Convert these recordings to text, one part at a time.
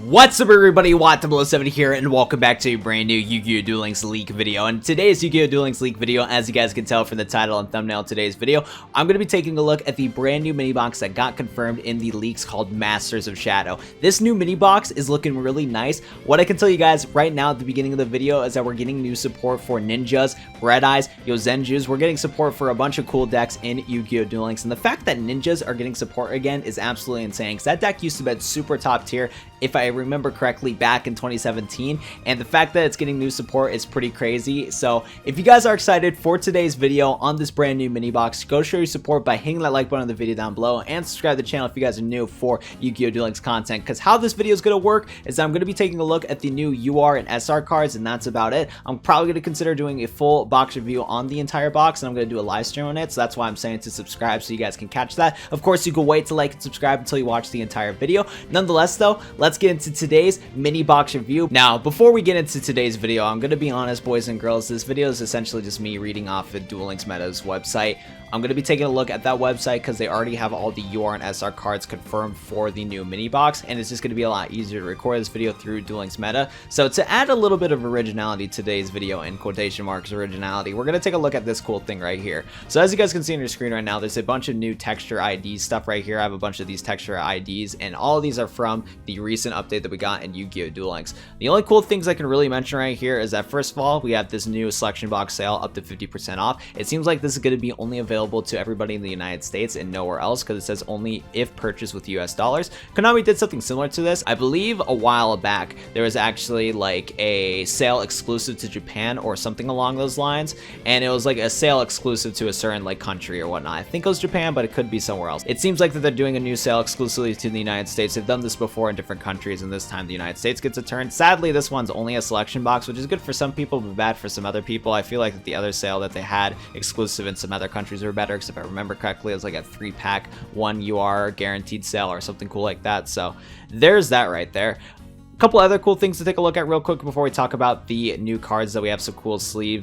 What's up everybody, Watt007 here, and welcome back to a brand new Yu-Gi-Oh! Duel Links leak video. And today's Yu-Gi-Oh! Duel Links leak video, as you guys can tell from the title and thumbnail of today's video, I'm going to be taking a look at the brand new mini box that got confirmed in the leaks called Masters of Shadow. This new mini box is looking really nice. What I can tell you guys right now at the beginning of the video is that we're getting new support for Ninjas, Red Eyes, Yozenjus. We're getting support for a bunch of cool decks in Yu-Gi-Oh! Duel Links, and the fact that Ninjas are getting support again is absolutely insane, because that deck used to be super top tier, if I remember correctly, back in 2017, and the fact that it's getting new support is pretty crazy. So if you guys are excited for today's video on this brand new mini box, go show your support by hitting that like button on the video down below, and subscribe to the channel if you guys are new for Yu-Gi-Oh! Duel Links content, because how this video is going to work is I'm going to be taking a look at the new UR and SR cards, and that's about it. I'm probably going to consider doing a full box review on the entire box, and I'm going to do a live stream on it, so that's why I'm saying to subscribe so you guys can catch that. Of course, you can wait to like and subscribe until you watch the entire video. Nonetheless though, let's get into today's mini box review. Now, before we get into today's video, I'm going to be honest, boys and girls, this video is essentially just me reading off of Duel Links Meta's website. I'm going to be taking a look at that website because they already have all the UR and SR cards confirmed for the new mini box, and it's just going to be a lot easier to record this video through Duel Links Meta. So to add a little bit of originality to today's video, in quotation marks originality, we're going to take a look at this cool thing right here. So as you guys can see on your screen right now, there's a bunch of new texture ID stuff right here. I have a bunch of these texture IDs, and all of these are from the recent update that we got in Yu-Gi-Oh! Duel Links. The only cool things I can really mention right here is that, first of all, we have this new selection box sale up to 50% off. It seems like this is going to be only available to everybody in the United States and nowhere else, because it says only if purchased with US dollars. Konami did something similar to this. I believe a while back there was actually like a sale exclusive to Japan or something along those lines, and it was like a sale exclusive to a certain like country or whatnot. I think it was Japan, but it could be somewhere else. It seems like that they're doing a new sale exclusively to the United States. They've done this before in different countries, and this time the United States gets a turn. Sadly, this one's only a selection box, which is good for some people but bad for some other people. I feel like the other sale that they had exclusive in some other countries were better, because if I remember correctly, it was like a 3-pack 1 UR guaranteed sale or something cool like that. So there's that right there. Couple other cool things to take a look at real quick before we talk about the new cards. That we have some cool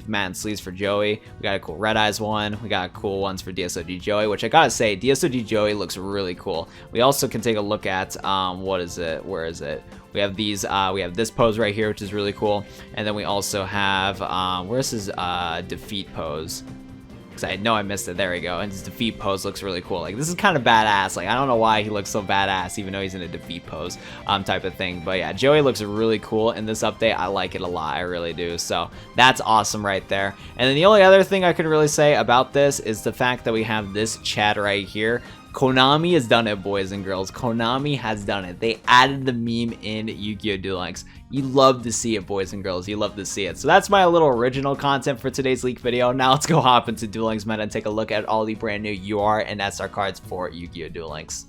matte sleeves for Joey. We got a cool Red Eyes one. We got cool ones for DSOG Joey, which I gotta say, DSOG Joey looks really cool. We also can take a look at what is it? Where is it? We have these. We have this pose right here, which is really cool, and then we also have where's his defeat pose? Because I know I missed it. There we go. And his defeat pose looks really cool. Like, this is kind of badass. Like, I don't know why he looks so badass, even though he's in a defeat pose type of thing. But yeah, Joey looks really cool in this update. I like it a lot. I really do. So that's awesome right there. And then the only other thing I can really say about this is the fact that we have this chat right here. Konami has done it, boys and girls. Konami has done it. They added the meme in Yu-Gi-Oh! Duel Links. You love to see it, boys and girls. You love to see it. So that's my little original content for today's leak video. Now let's go hop into Duel Links Meta and take a look at all the brand new UR and SR cards for Yu-Gi-Oh! Duel Links.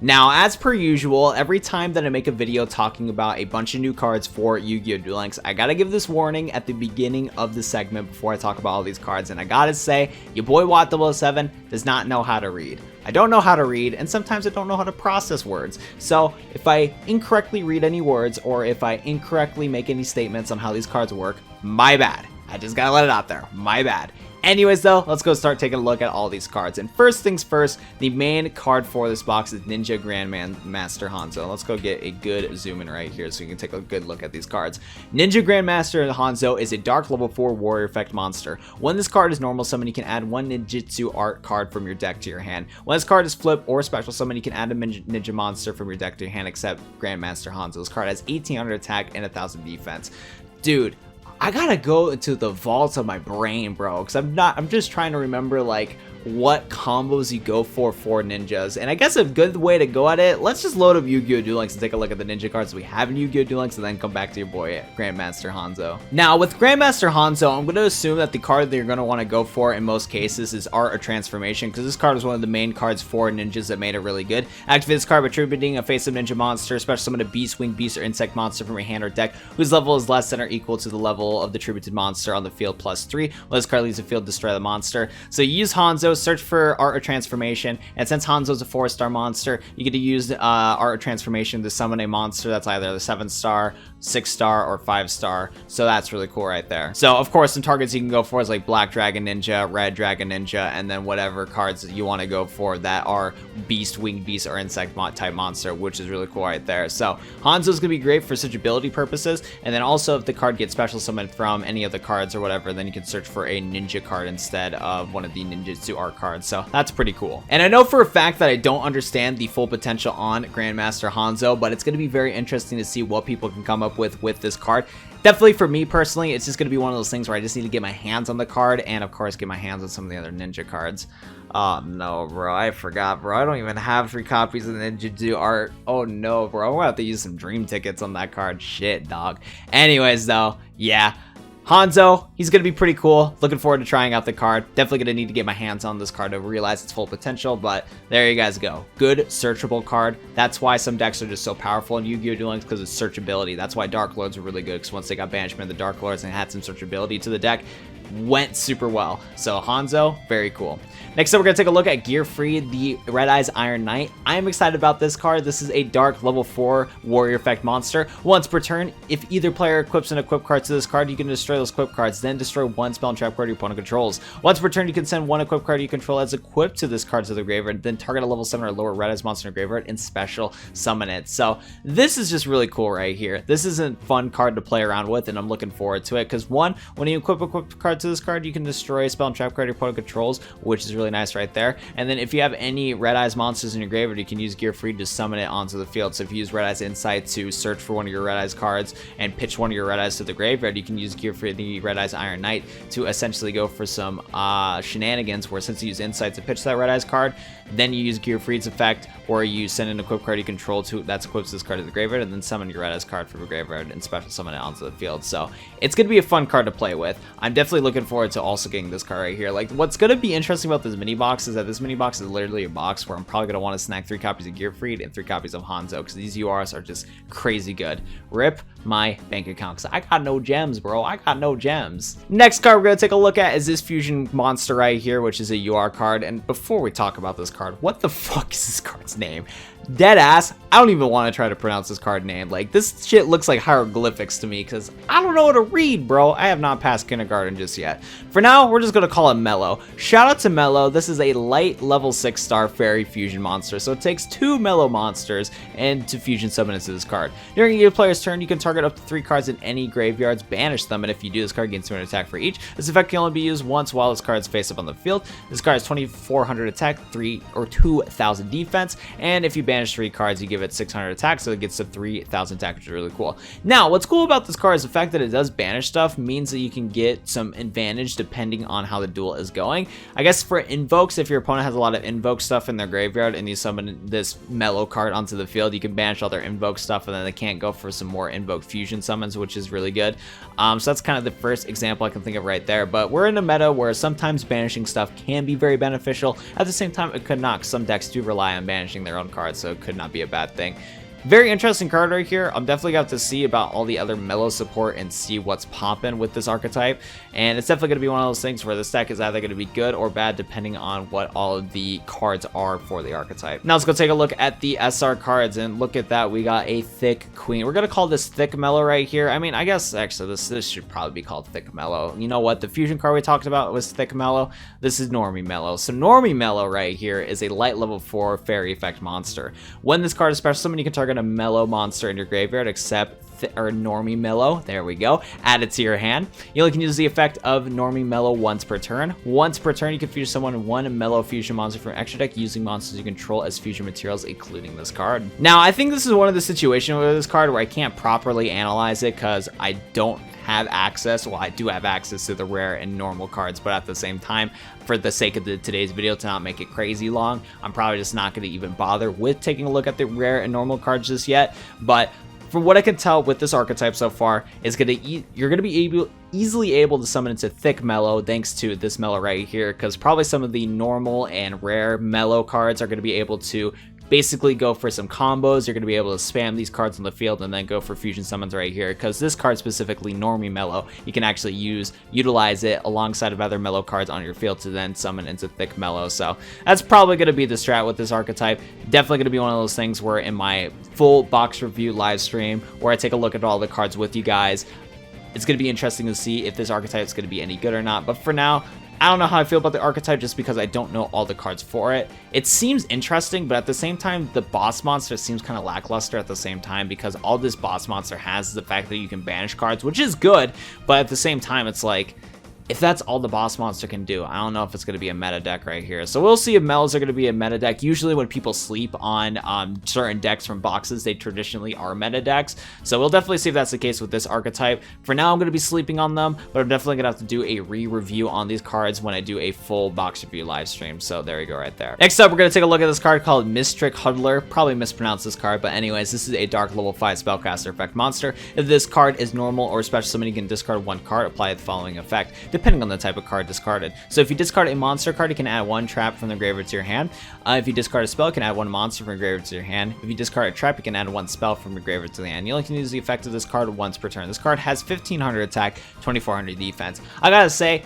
Now, as per usual, every time that I make a video talking about a bunch of new cards for Yu-Gi-Oh! Duel Links, I gotta give this warning at the beginning of the segment before I talk about all these cards, and I gotta say, your boy Watt007 does not know how to read. I don't know how to read, and sometimes I don't know how to process words. So if I incorrectly read any words, or if I incorrectly make any statements on how these cards work, my bad. I just gotta let it out there. My bad. Anyways though, let's go start taking a look at all these cards. And first things first, the main card for this box is Ninja Grandmaster Hanzo. Let's go get a good zoom in right here so you can take a good look at these cards. Ninja Grandmaster Hanzo is a dark level 4 warrior effect monster. When this card is normal summon, you can add 1 ninjutsu art card from your deck to your hand. When this card is flip or special summon, you can add a ninja monster from your deck to your hand, except Grandmaster Hanzo. This card has 1800 attack and 1000 defense. Dude, I gotta go into the vaults of my brain, bro, because I'm just trying to remember like what combos you go for ninjas. And I guess a good way to go at it, let's just load up Yu-Gi-Oh! Duel Links and take a look at the ninja cards we have in Yu-Gi-Oh! Duel Links, and then come back to your boy Grandmaster Hanzo. Now with Grandmaster Hanzo, I'm going to assume that the card that you're going to want to go for in most cases is Art of Transformation, because this card is one of the main cards for ninjas that made it really good. Activate this card by attributing a face-up ninja monster, special summon a beast, winged beast, or insect monster from your hand or deck whose level is less than or equal to the level of the attributed monster on the field +3. When this card leaves the field, destroy the monster. So you use Hanzo, search for Art of Transformation, and since Hanzo's a 4-star monster, you get to use Art of Transformation to summon a monster that's either the 7-star, 6-star, or 5-star, so that's really cool right there. So of course some targets you can go for is like Black Dragon Ninja, Red Dragon Ninja, and then whatever cards that you want to go for that are Beast, Winged Beast, or Insect type monster, which is really cool right there. So Hanzo's gonna be great for such ability purposes, and then also if the card gets special summoned from any of the cards or whatever, then you can search for a ninja card instead of one of the ninjutsu art cards, so that's pretty cool. And I know for a fact that I don't understand the full potential on Grandmaster Hanzo, but it's going to be very interesting to see what people can come up with this card. Definitely for me personally, it's just going to be one of those things where I just need to get my hands on the card and of course get my hands on some of the other ninja cards. Oh no, bro, I forgot, bro. I don't even have 3 copies of the ninjutsu art. Oh no, bro, I'm gonna have to use some dream tickets on that card. Shit, dog. Anyways though, yeah, Hanzo, he's going to be pretty cool. Looking forward to trying out the card. Definitely going to need to get my hands on this card to realize its full potential, but there you guys go. Good searchable card. That's why some decks are just so powerful in Yu-Gi-Oh! Duel Links, because it's searchability. That's why Dark Lords are really good, because once they got banishment of the Dark Lords and had some searchability to the deck, went super well. So Hanzo, very cool. Next up, we're going to take a look at Gearfried, the Red Eyes Iron Knight. I am excited about this card. This is a dark level 4 warrior effect monster. Once per turn, if either player equips an equip card to this card, you can destroy those equip cards, then destroy 1 spell and trap card your opponent controls. Once per turn, you can send 1 equip card you control as equipped to this card to the graveyard, then target a level 7 or lower Red Eyes monster in the graveyard and special summon it. So this is just really cool right here. This is a fun card to play around with, and I'm looking forward to it, because one, when you equip a card to this card, you can destroy a spell and trap card your opponent controls, which is really nice right there. And then if you have any Red Eyes monsters in your graveyard, you can use Gearfried to summon it onto the field. So if you use Red Eyes Insight to search for one of your Red Eyes cards and pitch one of your Red Eyes to the graveyard, you can use Gearfried, the Red Eyes Iron Knight, to essentially go for some shenanigans, where since you use Insight to pitch that Red Eyes card, then you use Gearfried's effect, where you send an equip card you control to that's equipped to this card to the graveyard, and then summon your Red Eyes card from the graveyard and special summon it onto the field. So it's going to be a fun card to play with. I'm definitely looking forward to also getting this card right here. Like, what's going to be interesting about this mini box is that this mini box is literally a box where I'm probably going to want to snag 3 copies of Gearfried and 3 copies of Hanzo, because these URs are just crazy good. Rip my bank account, because I got no gems, bro. I got no gems. Next card we're going to take a look at is this fusion monster right here, which is a UR card. And before we talk about this card, what the fuck is this card's name? Deadass, I don't even want to try to pronounce this card name. Like, this shit looks like hieroglyphics to me, because I don't know how to read, bro. I have not passed kindergarten just yet. For now, we're just going to call it Mellow. Shout out to Mellow. This is a light level 6-star fairy fusion monster, so it takes 2 Mellow monsters and to fusion summon into this card. During your player's turn, you can target up to 3 cards in any graveyards, banish them, and if you do, this card gains 200 attack for each. This effect can only be used once while this card is face up on the field. This card has 2400 attack, 2000 defense, and if you banish 3 cards, you give it 600 attack, so it gets to 3000 attack, which is really cool. Now, what's cool about this card is the fact that it does banish stuff means that you can get some advantage depending on how the duel is going. I guess for invokes, if your opponent has a lot of invoke stuff in their graveyard and you summon this Mellow card onto the field, you can banish all their invoke stuff, and then they can't go for some more invoke fusion summons, which is really good. So that's kind of the first example I can think of right there. But we're in a meta where sometimes banishing stuff can be very beneficial. At the same time, it could not. Some decks do rely on banishing their own cards, so it could not be a bad thing. Very interesting card right here. I'm definitely going to have to see about all the other Mellow support and see what's popping with this archetype. And it's definitely going to be one of those things where this deck is either going to be good or bad depending on what all of the cards are for the archetype. Now let's go take a look at the SR cards, and look at that. We got a Thick Queen. We're going to call this Thick Mellow right here. I mean, I guess actually this should probably be called Thick Mellow. You know what? The fusion card we talked about was Thick Mellow. This is Normie Mellow. So Normie Mellow right here is a light level 4 fairy effect monster. When this card is special summon, you can target a Mellow monster in your graveyard except Normie Mellow. There we go. Add it to your hand. You only can use the effect of Normie Mellow once per turn. Once per turn, you can fusion someone 1 Mellow fusion monster from extra deck using monsters you control as fusion materials, including this card. Now, I think this is one of the situations with this card where I can't properly analyze it because I don't have access. Well, I do have access to the rare and normal cards, but at the same time, for the sake of today's video, to not make it crazy long, I'm probably just not going to even bother with taking a look at the rare and normal cards just yet. But from what I can tell with this archetype so far, is you're gonna be easily able to summon into Thick Mellow thanks to this Mellow right here, because probably some of the normal and rare Mellow cards are going to be able to basically go for some combos. You're going to be able to spam these cards on the field and then go for fusion summons right here, because this card specifically, Normie Mellow, you can actually utilize it alongside of other Mellow cards on your field to then summon into Thick Mellow. So that's probably going to be the strat with this archetype. Definitely going to be one of those things where in my full box review live stream, where I take a look at all the cards with you guys, it's going to be interesting to see if this archetype is going to be any good or not. But for now, I don't know how I feel about the archetype just because I don't know all the cards for it. It seems interesting, but at the same time, the boss monster seems kind of lackluster at the same time, because all this boss monster has is the fact that you can banish cards, which is good, but at the same time, it's like, if that's all the boss monster can do, I don't know if it's going to be a meta deck right here. So we'll see if Mellows are going to be a meta deck. Usually when people sleep on certain decks from boxes, they traditionally are meta decks. So we'll definitely see if that's the case with this archetype. For now, I'm going to be sleeping on them, but I'm definitely going to have to do a re-review on these cards when I do a full box review live stream. So there you go right there. Next up, we're going to take a look at this card called Mystic Hudler. Probably mispronounced this card, but anyways, this is a dark level 5 spellcaster effect monster. If this card is normal or special summon, you can discard one card, apply the following effect, depending on the type of card discarded. So if you discard a monster card, you can add one trap from the graveyard to your hand. If you discard a spell, you can add one monster from your graveyard to your hand. If you discard a trap, you can add one spell from your graveyard to the hand. You only can use the effect of this card once per turn. This card has 1500 attack, 2400 defense. I gotta say,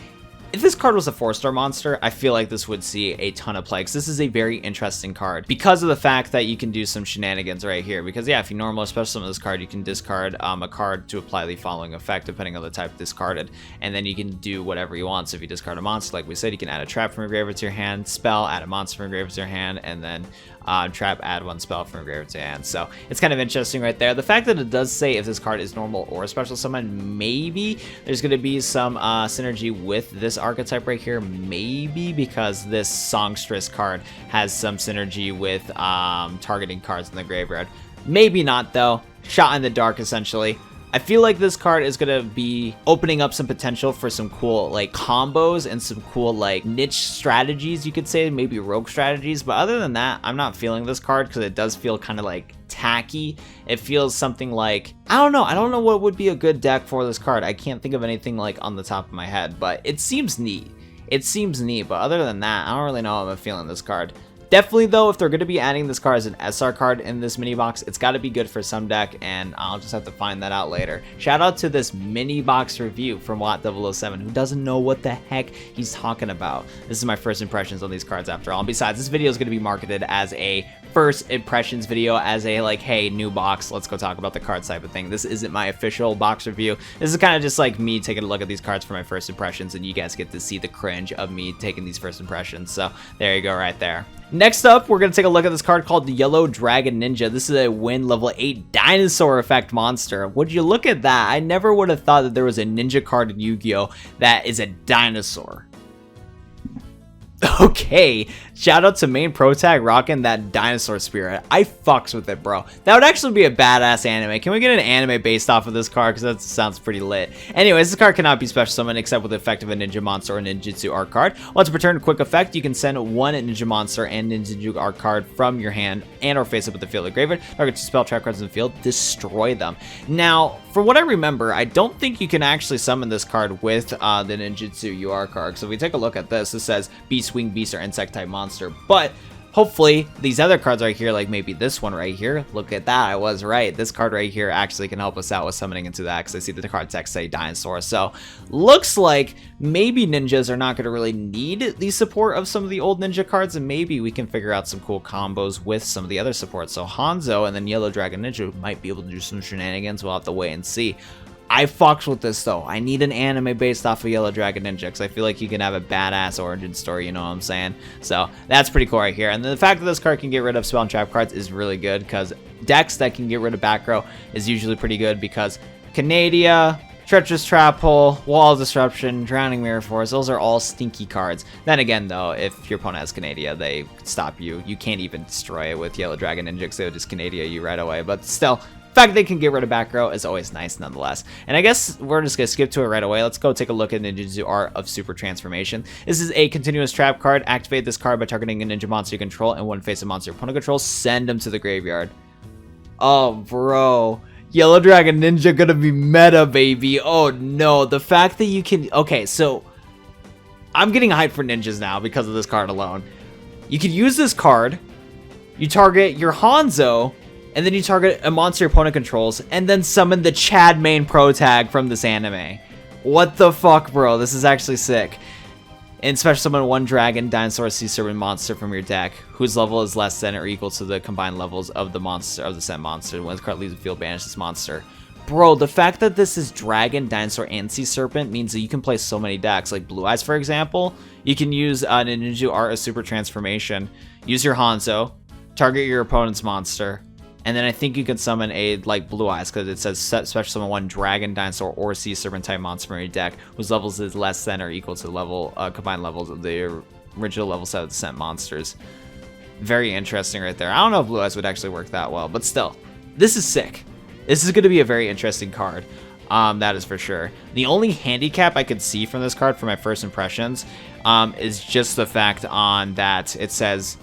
if this card was a 4-star monster, I feel like this would see a ton of play, because this is a very interesting card because of the fact that you can do some shenanigans right here. Because yeah, if you normal special summon this card, you can discard a card to apply the following effect depending on the type discarded, and then you can do whatever you want. So if you discard a monster, like we said, you can add a trap from your graveyard to your hand, spell, add a monster from your graveyard to your hand, and then trap, add one spell from your graveyard to your hand. So it's kind of interesting right there. The fact that it does say if this card is normal or a special summon, maybe there's going to be some synergy with this archetype right here, maybe because this Songstress card has some synergy with targeting cards in the graveyard. Maybe not though. Shot in the dark essentially. I feel like this card is going to be opening up some potential for some cool like combos and some cool like niche strategies, you could say, maybe rogue strategies. But other than that, I'm not feeling this card because it does feel kind of like tacky. It feels something like, I don't know what would be a good deck for this card. I can't think of anything like on the top of my head, but it seems neat. It seems neat, but other than that, I don't really know how I'm feeling this card. Definitely though, if they're going to be adding this card as an SR card in this mini box, it's got to be good for some deck, and I'll just have to find that out later. Shout out to this mini box review from Watt007, who doesn't know what the heck he's talking about. This is my first impressions on these cards after all. And besides, this video is going to be marketed as a first impressions video, as a like, hey, new box, let's go talk about the cards type of thing. This isn't my official box review. This is kind of just like me taking a look at these cards for my first impressions, and you guys get to see the cringe of me taking these first impressions. So there you go right there. Next up, we're going to take a look at this card called the Yellow Dragon Ninja. This is a win level 8 dinosaur effect monster. Would you look at that? I never would have thought that there was a ninja card in Yu-Gi-Oh! That is a dinosaur. Okay, shout out to main pro tag rocking that dinosaur spirit. I fucks with it, bro. That would actually be a badass anime. Can we get an anime based off of this card? Because that sounds pretty lit. Anyways, this card cannot be special summoned except with the effect of a ninja monster or ninjutsu art card. Once per turn, quick effect, you can send one ninja monster and ninjutsu art card from your hand and or face up with the field of graveyard. Target 2 spell trap cards in the field, destroy them. Now, from what I remember, I don't think you can actually summon this card with the ninjutsu UR card. So if we take a look at this, it says Beast, Wing Beast, or Insect type monster. But hopefully these other cards right here, like maybe this one right here, look at that, I was right. This card right here actually can help us out with summoning into that, because I see the card text say dinosaur. So looks like maybe ninjas are not going to really need the support of some of the old ninja cards, and maybe we can figure out some cool combos with some of the other supports. So Hanzo and then Yellow Dragon Ninja might be able to do some shenanigans. We'll have to wait and see. I fucks with this though. I need an anime based off of Yellow Dragon Ninja, because I feel like you can have a badass origin story, you know what I'm saying? So that's pretty cool right here. And the fact that this card can get rid of spell and trap cards is really good, because decks that can get rid of back row is usually pretty good, because Canadia, Treacherous Trap Hole, Wall Disruption, Drowning Mirror Force, those are all stinky cards. Then again though, if your opponent has Canadia, they stop you. You can't even destroy it with Yellow Dragon Ninja, because they would just Canadia you right away. But still, the fact they can get rid of back row is always nice nonetheless. And I guess we're just going to skip to it right away. Let's go take a look at Ninjutsu Art of Super Transformation. This is a continuous trap card. Activate this card by targeting a ninja monster you control and one face of monster your opponent controls. Send them to the graveyard. Oh, bro. Yellow Dragon Ninja gonna be meta, baby. Oh, no. The fact that you can... Okay, so I'm getting hyped for ninjas now because of this card alone. You can use this card you target your Hanzo, and then you target a monster your opponent controls, and then summon the Chad main pro tag from this anime. What the fuck, bro? This is actually sick. And special summon one dragon, dinosaur, sea serpent monster from your deck, whose level is less than or equal to the combined levels of the monster of the sent monster. When this card leaves the field, banish this monster. Bro, the fact that this is dragon, dinosaur, and sea serpent means that you can play so many decks. Like Blue Eyes, for example, you can use Ninja Art of Super Transformation, use your Hanzo, target your opponent's monster, and then I think you can summon a, like, Blue Eyes, because it says special summon one dragon, dinosaur, or sea serpent type monster from your deck, whose levels is less than or equal to the level, combined levels of the original level set of the sent monsters. Very interesting right there. I don't know if Blue Eyes would actually work that well, but still, this is sick. This is going to be a very interesting card. That is for sure. The only handicap I could see from this card for my first impressions is just the fact on that it says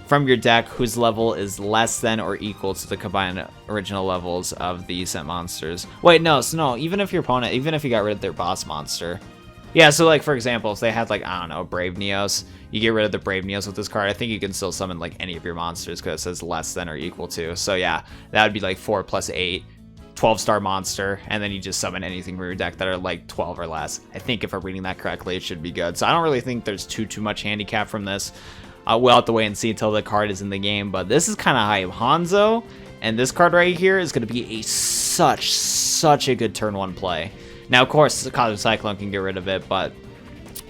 from your deck whose level is less than or equal to the combined original levels of the sent monsters. Wait, no, so no, even if your opponent, even if you got rid of their boss monster. Yeah, so like for example, if they had like, I don't know, Brave Neos, you get rid of the Brave Neos with this card, I think you can still summon like any of your monsters because it says less than or equal to. So yeah, that would be like 4 + 8. 12-star monster, and then you just summon anything from your deck that are like 12 or less. I think if I'm reading that correctly, it should be good. So I don't really think there's too much handicap from this. We'll have to wait and see until the card is in the game, but this is kind of hype. Hanzo, and this card right here is going to be a such a good turn 1 play. Now, of course, the Cosmic Cyclone can get rid of it, but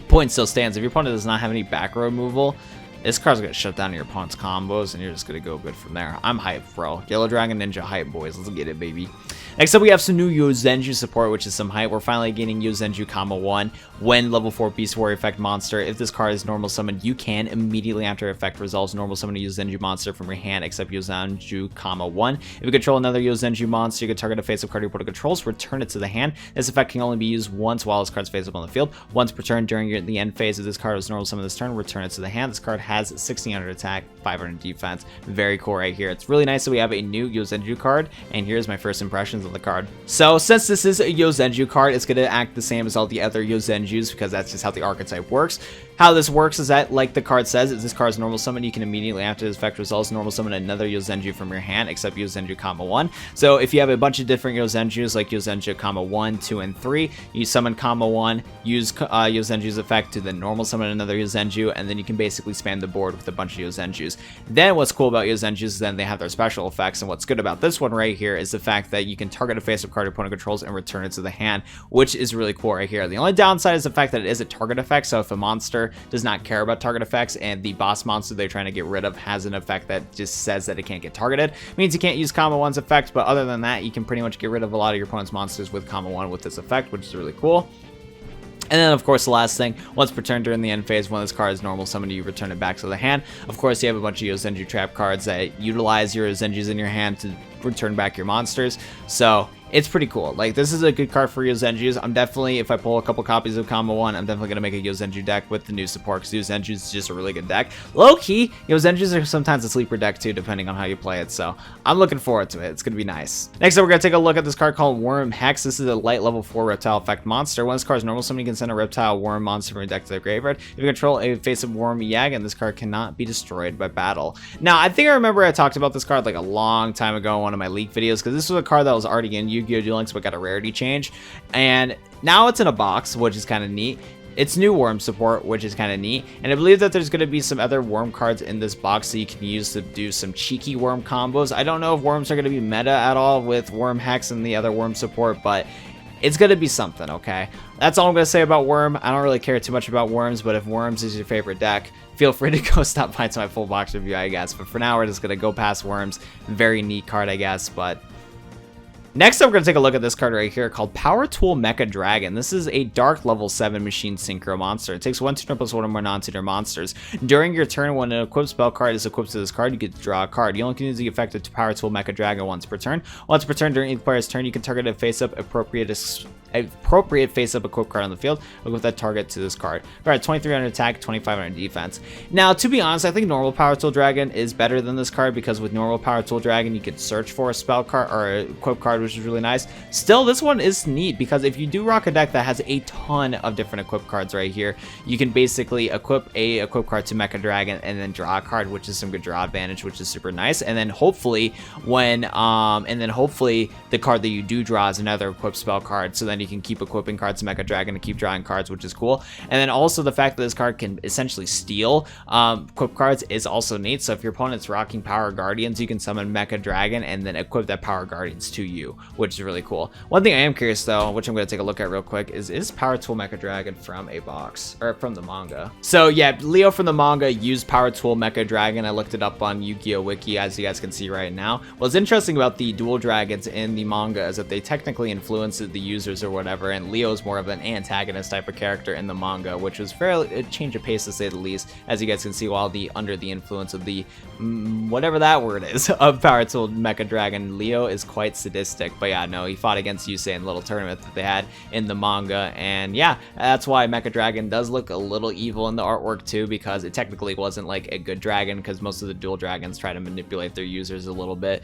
point still stands. If your opponent does not have any back row removal, this card's going to shut down your opponent's combos, and you're just going to go good from there. I'm hyped, bro. Yellow Dragon Ninja hype, boys. Let's get it, baby. Next up, we have some new Yozenju support, which is some hype. We're finally getting Yozenju, 1 when level 4 Beast Warrior effect monster. If this card is normal summoned, you can immediately after effect resolves normal summon a Yozenju monster from your hand, except Yozenju, 1. If you control another Yozenju monster, you can target a face-up card your opponent controls, return it to the hand. This effect can only be used once while this card's face-up on the field. Once per turn during the end phase of this card is normal summon this turn, return it to the hand. This card has 1600 attack, 500 defense. Very cool right here. It's really nice that we have a new Yozenju card, and here's my first impressions of the card. So since this is a Yozenju card, it's going to act the same as all the other Yozenjus because that's just how the archetype works. How this works is that, like the card says, if this card's normal summon, you can immediately after this effect resolves normal summon another Yozenju from your hand, except Yozenju, 1. So if you have a bunch of different Yozenjus, like Yozenju, 1, 2, and 3, you summon, 1, use Yozenju's effect to then normal summon another Yozenju, and then you can basically spam the board with a bunch of Yozenjus. Then what's cool about Yozenjus is then they have their special effects, and what's good about this one right here is the fact that you can target a face-up card your opponent controls and return it to the hand, which is really cool right here. The only downside is the fact that it is a target effect, so if a monster does not care about target effects and the boss monster they're trying to get rid of has an effect that just says that it can't get targeted, it means you can't use, 1's effect, but other than that, you can pretty much get rid of a lot of your opponent's monsters with, 1 with this effect, which is really cool. And then, of course, the last thing, once per turn during the end phase, when this card is normal summoned, you return it back to the hand. Of course, you have a bunch of Yozenju trap cards that utilize your Yozenjus in your hand to return back your monsters. So it's pretty cool. Like, this is a good card for Yozenjus. I'm definitely, if I pull a couple copies of 1, I'm definitely going to make a Yozenju deck with the new support, because Yozenju is just a really good deck. Low-key, Yozenjus are sometimes a sleeper deck too, depending on how you play it, so I'm looking forward to it. It's going to be nice. Next up, we're going to take a look at this card called Worm Hex. This is a light level 4 reptile effect monster. When this card is normal, somebody can send a reptile worm monster from your deck to their graveyard. If you control a face-up worm Yagan, this card cannot be destroyed by battle. Now, I think I remember I talked about this card like a long time ago in one of my leak videos, because this was a card that was already in Yu-Gi-Oh! Duel Links but got a rarity change, and now it's in a box, which is kind of neat. It's new worm support, which is kind of neat, and I believe that there's going to be some other worm cards in this box that you can use to do some cheeky worm combos. I don't know if worms are going to be meta at all with Worm Hex and the other worm support, but it's going to be something, okay? That's all I'm going to say about Worm. I don't really care too much about Worms, but if Worms is your favorite deck, feel free to go stop by to my full box review, I guess. But for now, we're just going to go past Worms. Very neat card, I guess, but next up, we're going to take a look at this card right here called Power Tool Mecha Dragon. This is a dark level 7 machine synchro monster. It takes 1 tuner plus 1 or more non-tuner monsters. During your turn, when an equipped spell card is equipped to this card, you get to draw a card. You only can use the effect of Power Tool Mecha Dragon once per turn. Once per turn during each player's turn, you can target a face-up appropriate appropriate face-up equipped card on the field, equip that target to this card. Alright, 2300 attack, 2500 defense. Now, to be honest, I think normal Power Tool Dragon is better than this card because with normal Power Tool Dragon, you could search for a spell card or a equip card, which is really nice. Still, this one is neat because if you do rock a deck that has a ton of different equip cards right here, you can basically equip a equip card to Mecha Dragon and then draw a card, which is some good draw advantage, which is super nice. And then hopefully the card that you do draw is another equipped spell card, so then you can keep equipping cards to Mecha Dragon and keep drawing cards, which is cool. And then also the fact that this card can essentially steal equip cards is also neat. So if your opponent's rocking Power Guardians, you can summon Mecha Dragon and then equip that Power Guardians to you, which is really cool. One thing I am curious though, which I'm going to take a look at real quick, is Power Tool Mecha Dragon from a box or from the manga? So yeah, Leo from the manga used Power Tool Mecha Dragon. I looked it up on Yu-Gi-Oh Wiki, as you guys can see right now. What's interesting about the dual dragons in the manga is that they technically influenced the users or whatever, and Leo is more of an antagonist type of character in the manga, which was fairly a change of pace to say the least, as you guys can see, while under the influence of the whatever that word is of Power Tool Mecha Dragon, Leo is quite sadistic. But yeah, no, he fought against Yusei in the little tournament that they had in the manga, and yeah, that's why Mecha Dragon does look a little evil in the artwork too, because it technically wasn't like a good dragon, because most of the dual dragons try to manipulate their users a little bit.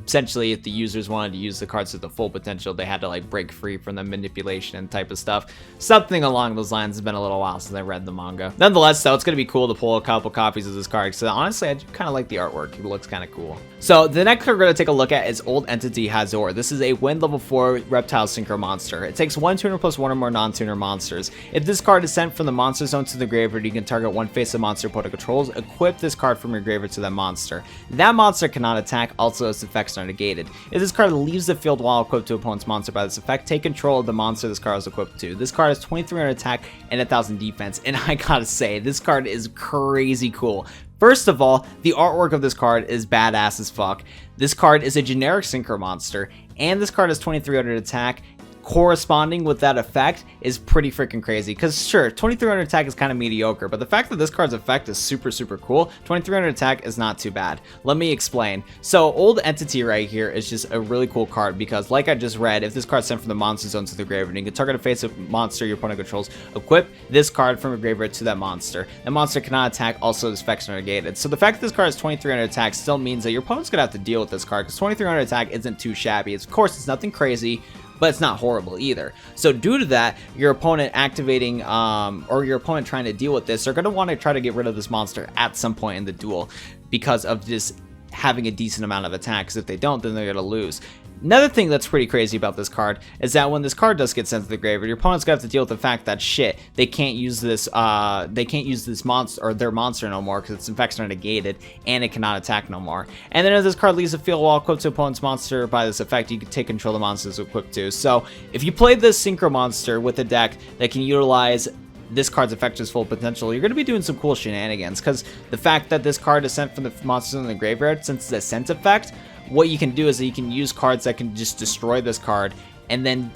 Essentially, if the users wanted to use the cards to the full potential, they had to like break free from the manipulation and type of stuff. Something along those lines. Has been a little while since I read the manga. Nonetheless, though, it's going to be cool to pull a couple copies of this card, so honestly, I kind of like the artwork. It looks kind of cool. So the next card we're going to take a look at is Old Entity Hazor. This is a wind level 4 reptile synchro monster. It takes 1 tuner plus 1 or more non-tuner monsters. If this card is sent from the monster zone to the graveyard, you can target one face-up monster opponent controls, equip this card from your graveyard to that monster. That monster cannot attack, also its effects are negated. If this card leaves the field while equipped to opponent's monster by this effect, take control of the monster this card is equipped to. This card has 2300 attack and 1000 defense, and I gotta say, this card is crazy cool. First of all, the artwork of this card is badass as fuck. This card is a generic synchro monster, and this card has 2300 attack. Corresponding with that effect is pretty freaking crazy, because sure, 2300 attack is kind of mediocre, but the fact that this card's effect is super cool, 2300 attack is not too bad. Let me explain. So Old Entity right here is just a really cool card, because like I just read, if this card's sent from the monster zone to the graveyard, you can target a face-up monster your opponent controls, equip this card from your graveyard to that monster. That monster cannot attack, also its effects are negated. So the fact that this card has 2300 attack still means that your opponent's gonna have to deal with this card, because 2300 attack isn't too shabby. Of course, it's nothing crazy, but it's not horrible either. So due to that, your opponent activating or your opponent trying to deal with this, they're going to want to try to get rid of this monster at some point in the duel because of this having a decent amount of attacks. If they don't, then they're going to lose. Another thing that's pretty crazy about this card is that when this card does get sent to the graveyard, your opponent's gonna have to deal with the fact that shit, they can't use this monster or their monster no more because its effects are negated and it cannot attack no more. And then if this card leaves the field while equipped to opponent's monster by this effect, you can take control of the monsters equipped to. So if you play this synchro monster with a deck that can utilize this card's effect to its full potential, you're going to be doing some cool shenanigans, because the fact that this card is sent from the monsters in the graveyard, since it's a scent effect, what you can do is that you can use cards that can just destroy this card and then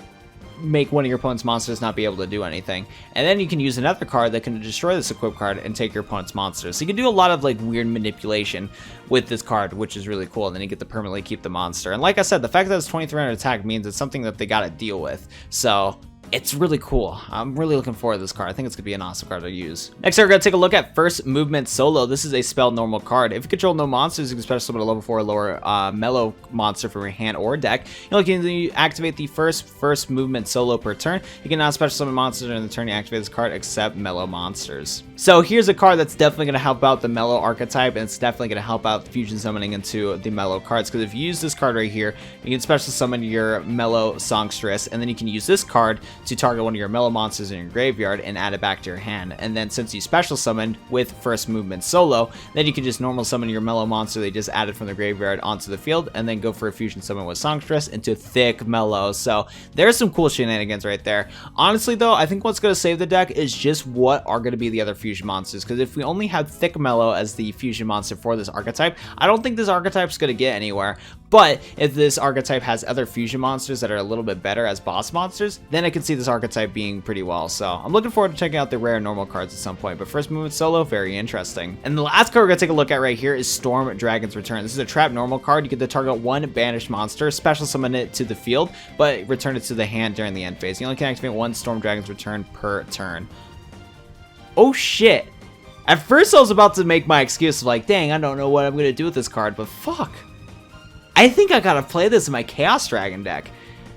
make one of your opponent's monsters not be able to do anything. And then you can use another card that can destroy this equipped card and take your opponent's monsters. So you can do a lot of like weird manipulation with this card, which is really cool. And then you get to permanently keep the monster. And like I said, the fact that it's 2300 attack means it's something that they got to deal with. So it's really cool. I'm really looking forward to this card. I think it's going to be an awesome card to use. Next, we're going to take a look at First Movement Solo. This is a spell normal card. If you control no monsters, you can special summon a level 4 or lower mellow monster from your hand or deck. You can activate the first movement solo per turn. You cannot special summon monsters during the turn you activate this card except mellow monsters. So here's a card that's definitely going to help out the mellow archetype, and it's definitely going to help out fusion summoning into the mellow cards, because if you use this card right here, you can special summon your mellow songstress, and then you can use this card to target one of your mellow monsters in your graveyard and add it back to your hand. And then since you special summoned with First Movement Solo, then you can just normal summon your mellow monster they just added from the graveyard onto the field, and then go for a fusion summon with songstress into thick mellow. So there's some cool shenanigans right there. Honestly though, I think what's going to save the deck is just what are going to be the other fusion monsters, because if we only have thick mellow as the fusion monster for this archetype, I don't think this archetype is going to get anywhere. But if this archetype has other fusion monsters that are a little bit better as boss monsters, then I can see see this archetype being pretty well, so I'm looking forward to checking out the rare and normal cards at some point. But first movement solo, very interesting. And the last card we're gonna take a look at right here is Storm Dragon's Return. This is a trap normal card. You get to target one banished monster, special summon it to the field, but return it to the hand during the end phase. You only can activate one Storm Dragon's Return per turn. Oh shit! At first I was about to make my excuse of like, dang, I don't know what I'm gonna do with this card, but fuck. I think I gotta play this in my Chaos Dragon deck.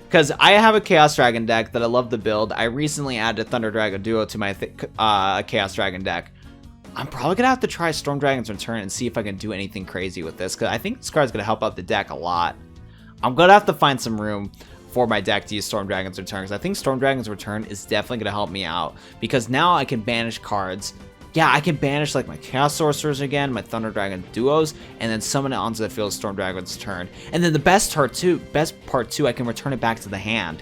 Because I have a Chaos Dragon deck that I love to build. I recently added Thunder Dragon Duo to my Chaos Dragon deck. I'm probably going to have to try Storm Dragon's Return and see if I can do anything crazy with this. Because I think this card's going to help out the deck a lot. I'm going to have to find some room for my deck to use Storm Dragon's Return. Because I think Storm Dragon's Return is definitely going to help me out. Because now I can banish cards. Yeah, I can banish like my Chaos Sorcerers again, my Thunder Dragon Duos, and then summon it onto the field of Storm Dragon's Turn. And then the best part too, I can return it back to the hand.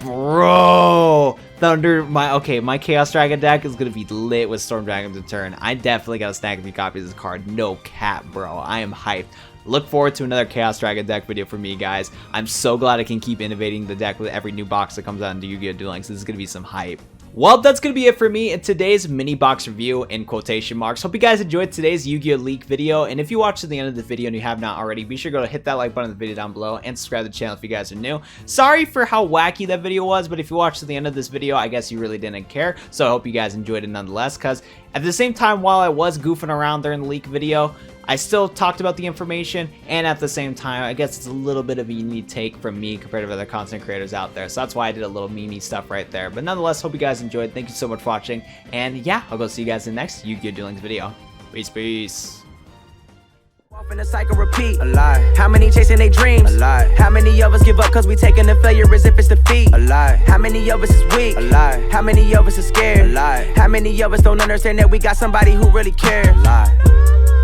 Bro, my Chaos Dragon deck is gonna be lit with Storm Dragon's Return. I definitely gotta snag a few copies of this card. No cap, bro. I am hyped. Look forward to another Chaos Dragon deck video from me, guys. I'm so glad I can keep innovating the deck with every new box that comes out into Yu-Gi-Oh! Duel Links. This is gonna be some hype. Well, that's going to be it for me in today's mini box review in quotation marks. Hope you guys enjoyed today's Yu-Gi-Oh! Leak video. And if you watched to the end of the video and you have not already, be sure to go hit that like button on the video down below and subscribe to the channel if you guys are new. Sorry for how wacky that video was, but if you watched to the end of this video, I guess you really didn't care. So I hope you guys enjoyed it nonetheless, because at the same time, while I was goofing around during the leak video, I still talked about the information, and at the same time, I guess it's a little bit of a unique take from me compared to other content creators out there. So that's why I did a little meme stuff right there. But nonetheless, hope you guys enjoyed. Thank you so much for watching. And yeah, I'll go see you guys in the next Yu-Gi-Oh! Duel Links video. Peace, peace. In a cycle repeat. A lie. How many chasing their dreams? A lie. How many of us give up cause we taking the failure as if it's defeat? A lie. How many of us is weak? A lie. How many of us is scared? A lie. How many of us don't understand that we got somebody who really cares? A lie.